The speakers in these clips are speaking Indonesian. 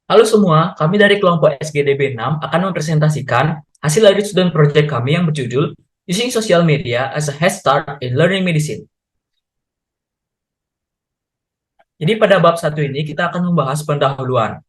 Halo semua, kami dari kelompok SGDB 6 akan mempresentasikan hasil dari student project kami yang berjudul Using Social Media as a Head Start in Learning Medicine. Jadi pada bab satu ini kita akan membahas pendahuluan.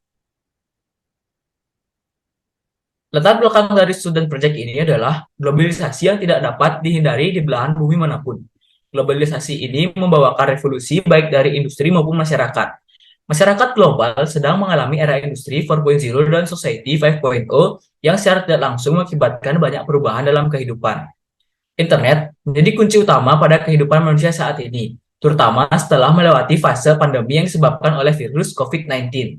Latar belakang dari student project ini adalah globalisasi yang tidak dapat dihindari di belahan bumi manapun. Globalisasi ini membawakan revolusi baik dari industri maupun masyarakat. Masyarakat global sedang mengalami era industri 4.0 dan society 5.0 yang secara tidak langsung mengakibatkan banyak perubahan dalam kehidupan. Internet menjadi kunci utama pada kehidupan manusia saat ini, terutama setelah melewati fase pandemi yang disebabkan oleh virus COVID-19.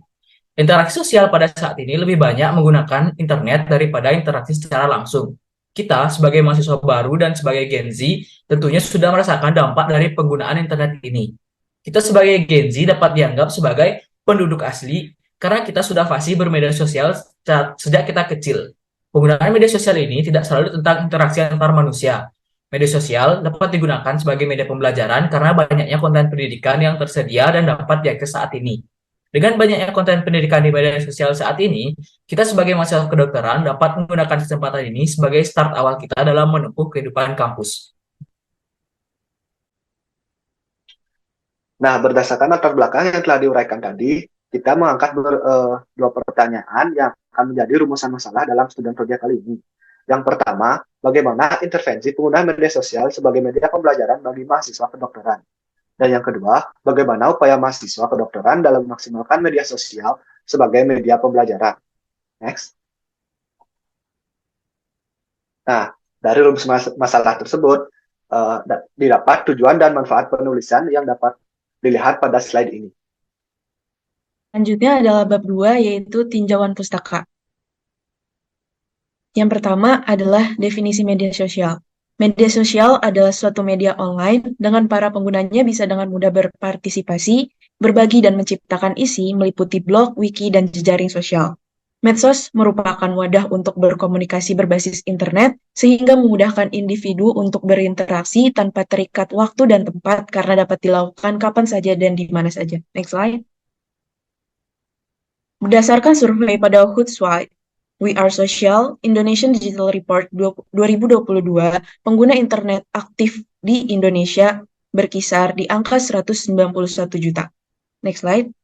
Interaksi sosial pada saat ini lebih banyak menggunakan internet daripada interaksi secara langsung. Kita sebagai mahasiswa baru dan sebagai Gen Z tentunya sudah merasakan dampak dari penggunaan internet ini. Kita sebagai Gen Z dapat dianggap sebagai penduduk asli karena kita sudah fasih bermedia sosial sejak kita kecil. Penggunaan media sosial ini tidak selalu tentang interaksi antar manusia. Media sosial dapat digunakan sebagai media pembelajaran karena banyaknya konten pendidikan yang tersedia dan dapat diakses saat ini. Dengan banyaknya konten pendidikan di media sosial saat ini, kita sebagai mahasiswa kedokteran dapat menggunakan kesempatan ini sebagai start awal kita dalam menempuh kehidupan kampus. Nah, berdasarkan latar belakang yang telah diuraikan tadi, kita mengangkat dua pertanyaan yang akan menjadi rumusan masalah dalam student project kali ini. Yang pertama, bagaimana intervensi penggunaan media sosial sebagai media pembelajaran bagi mahasiswa kedokteran? Dan yang kedua, bagaimana upaya mahasiswa kedokteran dalam memaksimalkan media sosial sebagai media pembelajaran? Next. Nah, dari rumus masalah tersebut, didapat tujuan dan manfaat penulisan yang dapat dilihat pada slide ini. Selanjutnya adalah bab 2, yaitu tinjauan pustaka. Yang pertama adalah definisi media sosial. Media sosial adalah suatu media online dengan para penggunanya bisa dengan mudah berpartisipasi, berbagi dan menciptakan isi meliputi blog, wiki, dan jejaring sosial. Medsos merupakan wadah untuk berkomunikasi berbasis internet sehingga memudahkan individu untuk berinteraksi tanpa terikat waktu dan tempat karena dapat dilakukan kapan saja dan di mana saja. Next slide. Berdasarkan survei pada Hootsuite, We Are Social, Indonesian Digital Report 2022, pengguna internet aktif di Indonesia berkisar di angka 191 juta. Next slide.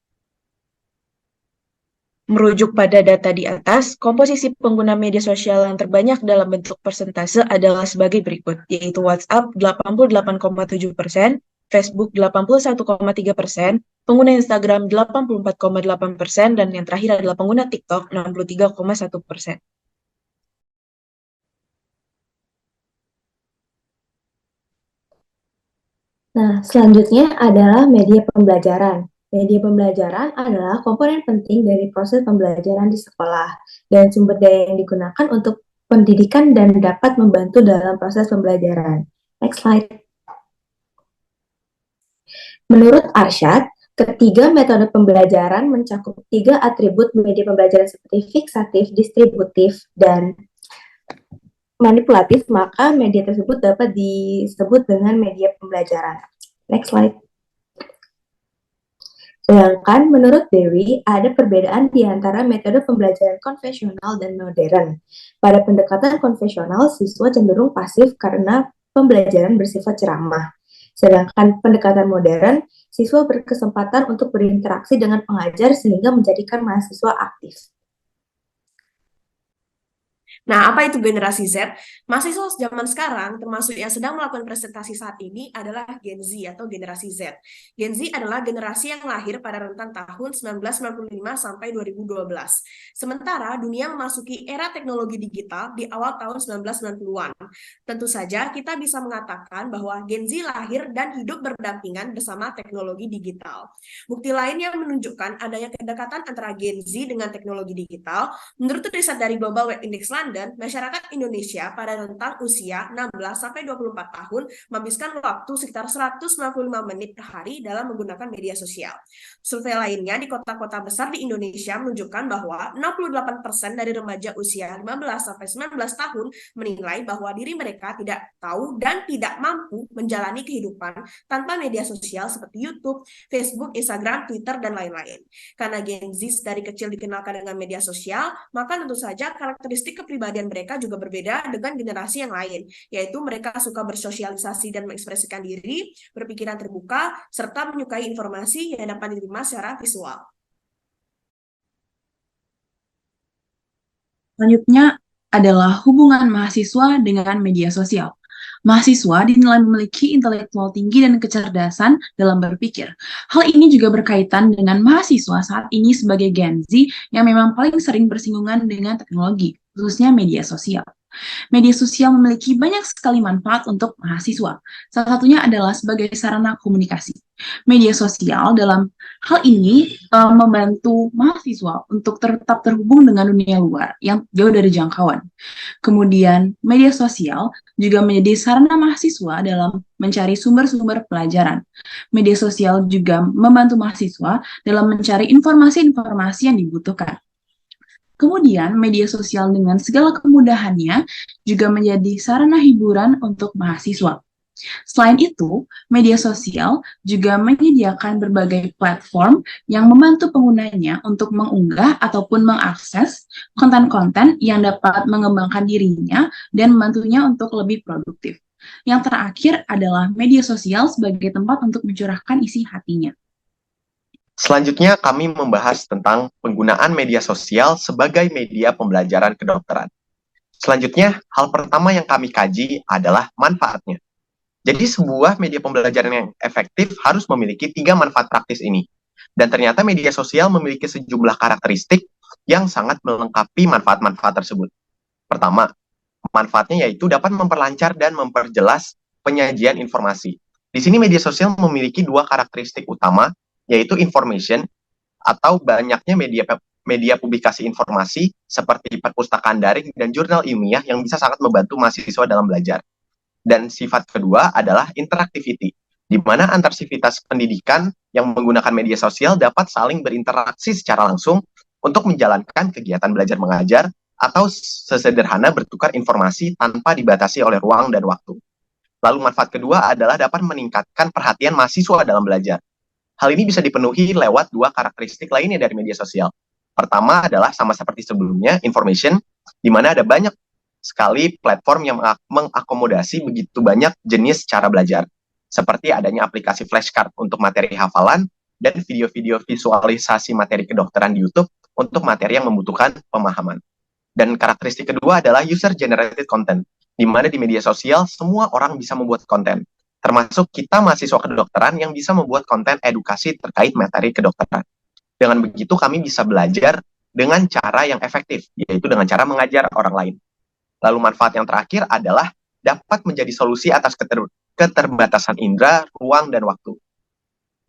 Merujuk pada data di atas, komposisi pengguna media sosial yang terbanyak dalam bentuk persentase adalah sebagai berikut, yaitu WhatsApp 88,7%, Facebook 81,3%, pengguna Instagram 84,8%, dan yang terakhir adalah pengguna TikTok 63,1%. Nah, selanjutnya adalah media pembelajaran. Media pembelajaran adalah komponen penting dari proses pembelajaran di sekolah dan sumber daya yang digunakan untuk pendidikan dan dapat membantu dalam proses pembelajaran. Next slide. Menurut Arsyad, ketiga metode pembelajaran mencakup tiga atribut media pembelajaran seperti fiksatif, distributif, dan manipulatif, maka media tersebut dapat disebut dengan media pembelajaran. Next slide. Sedangkan menurut Dewi, ada perbedaan di antara metode pembelajaran konvensional dan modern. Pada pendekatan konvensional, siswa cenderung pasif karena pembelajaran bersifat ceramah. Sedangkan pendekatan modern, siswa berkesempatan untuk berinteraksi dengan pengajar sehingga menjadikan mahasiswa aktif. Nah, apa itu generasi Z? Mahasiswa zaman sekarang, termasuk yang sedang melakukan presentasi saat ini, adalah Gen Z atau generasi Z. Gen Z adalah generasi yang lahir pada rentang tahun 1995 sampai 2012. Sementara dunia memasuki era teknologi digital di awal tahun 1990-an. Tentu saja kita bisa mengatakan bahwa Gen Z lahir dan hidup berdampingan bersama teknologi digital. Bukti lain yang menunjukkan adanya kedekatan antara Gen Z dengan teknologi digital, menurut riset dari Global Web Index London, London, masyarakat Indonesia pada rentang usia 16-24 tahun menghabiskan waktu sekitar 195 menit per hari dalam menggunakan media sosial. Survei lainnya di kota-kota besar di Indonesia menunjukkan bahwa 68% dari remaja usia 15-19 tahun menilai bahwa diri mereka tidak tahu dan tidak mampu menjalani kehidupan tanpa media sosial seperti YouTube, Facebook, Instagram, Twitter, dan lain-lain. Karena Gen Z dari kecil dikenalkan dengan media sosial, maka tentu saja karakteristik kepribadian mereka juga berbeda dengan generasi yang lain, yaitu mereka suka bersosialisasi dan mengekspresikan diri, berpikiran terbuka, serta menyukai informasi yang dapat diterima secara visual. Selanjutnya adalah hubungan mahasiswa dengan media sosial. Mahasiswa dinilai memiliki intelektual tinggi dan kecerdasan dalam berpikir. Hal ini juga berkaitan dengan mahasiswa saat ini sebagai Gen Z yang memang paling sering bersinggungan dengan teknologi, khususnya media sosial. Media sosial memiliki banyak sekali manfaat untuk mahasiswa. Salah satunya adalah sebagai sarana komunikasi. Media sosial dalam hal ini membantu mahasiswa untuk tetap terhubung dengan dunia luar yang jauh dari jangkauan. Kemudian, media sosial juga menjadi sarana mahasiswa dalam mencari sumber-sumber pelajaran. Media sosial juga membantu mahasiswa dalam mencari informasi-informasi yang dibutuhkan. Kemudian, media sosial dengan segala kemudahannya juga menjadi sarana hiburan untuk mahasiswa. Selain itu, media sosial juga menyediakan berbagai platform yang membantu penggunanya untuk mengunggah ataupun mengakses konten-konten yang dapat mengembangkan dirinya dan membantunya untuk lebih produktif. Yang terakhir adalah media sosial sebagai tempat untuk mencurahkan isi hatinya. Selanjutnya, kami membahas tentang penggunaan media sosial sebagai media pembelajaran kedokteran. Selanjutnya, hal pertama yang kami kaji adalah manfaatnya. Jadi, sebuah media pembelajaran yang efektif harus memiliki 3 manfaat praktis ini. Dan ternyata media sosial memiliki sejumlah karakteristik yang sangat melengkapi manfaat-manfaat tersebut. Pertama, manfaatnya yaitu dapat memperlancar dan memperjelas penyajian informasi. Di sini media sosial memiliki 2 karakteristik utama, yaitu information atau banyaknya media publikasi informasi seperti perpustakaan daring dan jurnal ilmiah yang bisa sangat membantu mahasiswa dalam belajar. Dan sifat kedua adalah interactivity, di mana antar sivitas pendidikan yang menggunakan media sosial dapat saling berinteraksi secara langsung untuk menjalankan kegiatan belajar mengajar atau sesederhana bertukar informasi tanpa dibatasi oleh ruang dan waktu. Lalu manfaat kedua adalah dapat meningkatkan perhatian mahasiswa dalam belajar. Hal ini bisa dipenuhi lewat 2 karakteristik lainnya dari media sosial. Pertama adalah sama seperti sebelumnya, information, di mana ada banyak sekali platform yang mengakomodasi begitu banyak jenis cara belajar, seperti adanya aplikasi flashcard untuk materi hafalan dan video-video visualisasi materi kedokteran di YouTube untuk materi yang membutuhkan pemahaman. Dan karakteristik kedua adalah user-generated content, di mana di media sosial semua orang bisa membuat konten, termasuk kita mahasiswa kedokteran yang bisa membuat konten edukasi terkait materi kedokteran. Dengan begitu kami bisa belajar dengan cara yang efektif, yaitu dengan cara mengajar orang lain. Lalu manfaat yang terakhir adalah dapat menjadi solusi atas keterbatasan indera, ruang, dan waktu.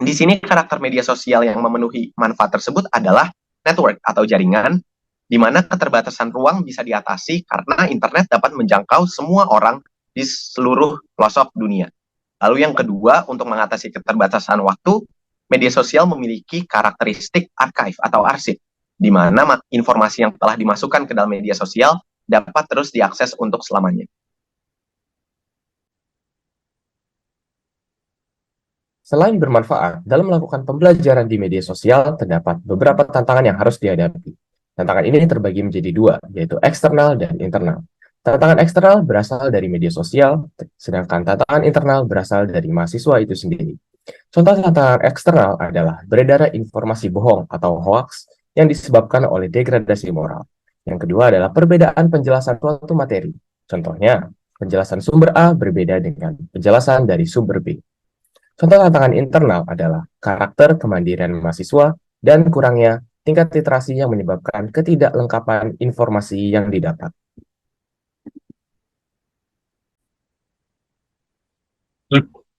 Di sini karakter media sosial yang memenuhi manfaat tersebut adalah network atau jaringan, di mana keterbatasan ruang bisa diatasi karena internet dapat menjangkau semua orang di seluruh pelosok dunia. Lalu yang kedua, untuk mengatasi keterbatasan waktu, media sosial memiliki karakteristik archive atau arsip, di mana informasi yang telah dimasukkan ke dalam media sosial dapat terus diakses untuk selamanya. Selain bermanfaat, dalam melakukan pembelajaran di media sosial, terdapat beberapa tantangan yang harus dihadapi. Tantangan ini terbagi menjadi 2, yaitu eksternal dan internal. Tantangan eksternal berasal dari media sosial, sedangkan tantangan internal berasal dari mahasiswa itu sendiri. Contoh tantangan eksternal adalah beredarnya informasi bohong atau hoax yang disebabkan oleh degradasi moral. Yang kedua adalah perbedaan penjelasan suatu materi. Contohnya, penjelasan sumber A berbeda dengan penjelasan dari sumber B. Contoh tantangan internal adalah karakter kemandirian mahasiswa dan kurangnya tingkat literasi yang menyebabkan ketidaklengkapan informasi yang didapat.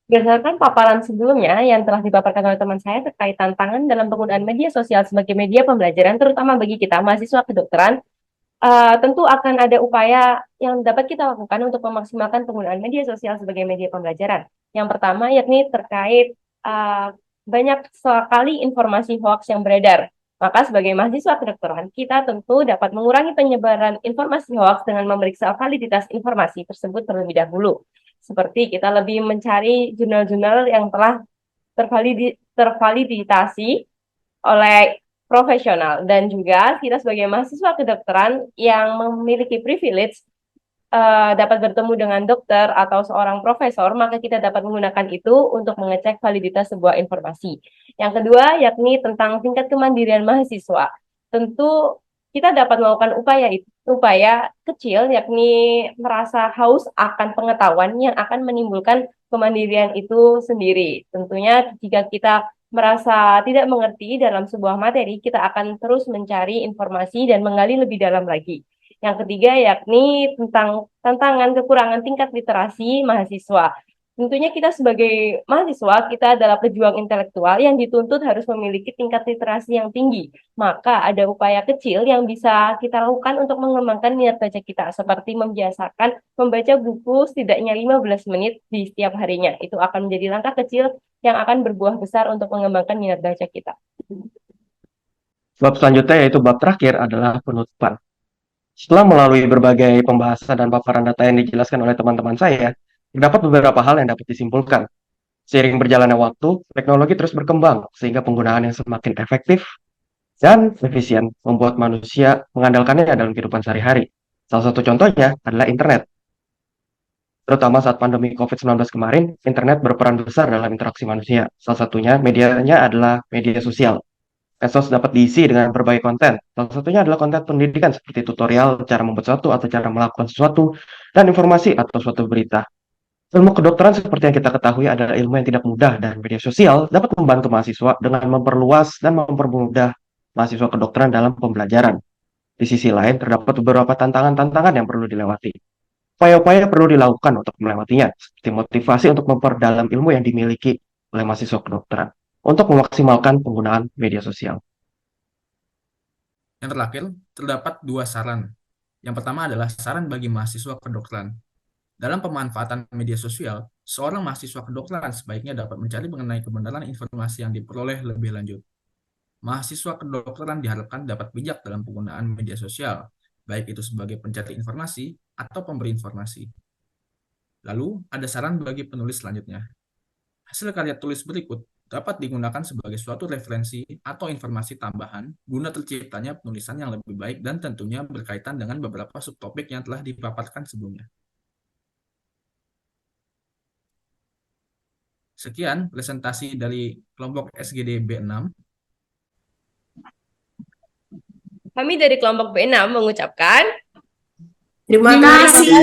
Berdasarkan paparan sebelumnya yang telah dipaparkan oleh teman saya terkait tantangan dalam penggunaan media sosial sebagai media pembelajaran, terutama bagi kita mahasiswa kedokteran, tentu akan ada upaya yang dapat kita lakukan untuk memaksimalkan penggunaan media sosial sebagai media pembelajaran. Yang pertama yakni terkait banyak sekali informasi hoax yang beredar. Maka sebagai mahasiswa kedokteran, kita tentu dapat mengurangi penyebaran informasi hoax dengan memeriksa validitas informasi tersebut terlebih dahulu. Seperti kita lebih mencari jurnal-jurnal yang telah tervalidasi oleh profesional, dan juga kita sebagai mahasiswa kedokteran yang memiliki privilege dapat bertemu dengan dokter atau seorang profesor, maka kita dapat menggunakan itu untuk mengecek validitas sebuah informasi. Yang kedua, yakni tentang tingkat kemandirian mahasiswa. Tentu kita dapat melakukan upaya kecil, yakni merasa haus akan pengetahuan yang akan menimbulkan kemandirian itu sendiri. Tentunya jika kita merasa tidak mengerti dalam sebuah materi, kita akan terus mencari informasi dan menggali lebih dalam lagi. Yang ketiga yakni tentang tantangan kekurangan tingkat literasi mahasiswa. Tentunya kita sebagai mahasiswa, kita adalah pejuang intelektual yang dituntut harus memiliki tingkat literasi yang tinggi. Maka ada upaya kecil yang bisa kita lakukan untuk mengembangkan minat baca kita, seperti membiasakan membaca buku setidaknya 15 menit di setiap harinya. Itu akan menjadi langkah kecil yang akan berbuah besar untuk mengembangkan minat baca kita. Bab selanjutnya yaitu bab terakhir adalah penutupan. Setelah melalui berbagai pembahasan dan paparan data yang dijelaskan oleh teman-teman saya, terdapat beberapa hal yang dapat disimpulkan. Seiring berjalannya waktu, teknologi terus berkembang sehingga penggunaan yang semakin efektif dan efisien membuat manusia mengandalkannya dalam kehidupan sehari-hari. Salah satu contohnya adalah internet. Terutama saat pandemi COVID-19 kemarin, internet berperan besar dalam interaksi manusia. Salah satunya medianya adalah media sosial. Medsos dapat diisi dengan berbagai konten. Salah satunya adalah konten pendidikan seperti tutorial, cara membuat sesuatu atau cara melakukan sesuatu, dan informasi atau suatu berita. Ilmu kedokteran seperti yang kita ketahui adalah ilmu yang tidak mudah, dan media sosial dapat membantu mahasiswa dengan memperluas dan mempermudah mahasiswa kedokteran dalam pembelajaran. Di sisi lain, terdapat beberapa tantangan-tantangan yang perlu dilewati. Upaya-upaya perlu dilakukan untuk melewatinya, seperti motivasi untuk memperdalam ilmu yang dimiliki oleh mahasiswa kedokteran untuk memaksimalkan penggunaan media sosial. Yang terakhir, terdapat 2 saran. Yang pertama adalah saran bagi mahasiswa kedokteran. Dalam pemanfaatan media sosial, seorang mahasiswa kedokteran sebaiknya dapat mencari mengenai kebenaran informasi yang diperoleh lebih lanjut. Mahasiswa kedokteran diharapkan dapat bijak dalam penggunaan media sosial, baik itu sebagai pencari informasi atau pemberi informasi. Lalu, ada saran bagi penulis selanjutnya. Hasil karya tulis berikut dapat digunakan sebagai suatu referensi atau informasi tambahan guna terciptanya penulisan yang lebih baik dan tentunya berkaitan dengan beberapa subtopik yang telah dipaparkan sebelumnya. Sekian presentasi dari kelompok SGD B6. Kami dari kelompok B6 mengucapkan Terima kasih.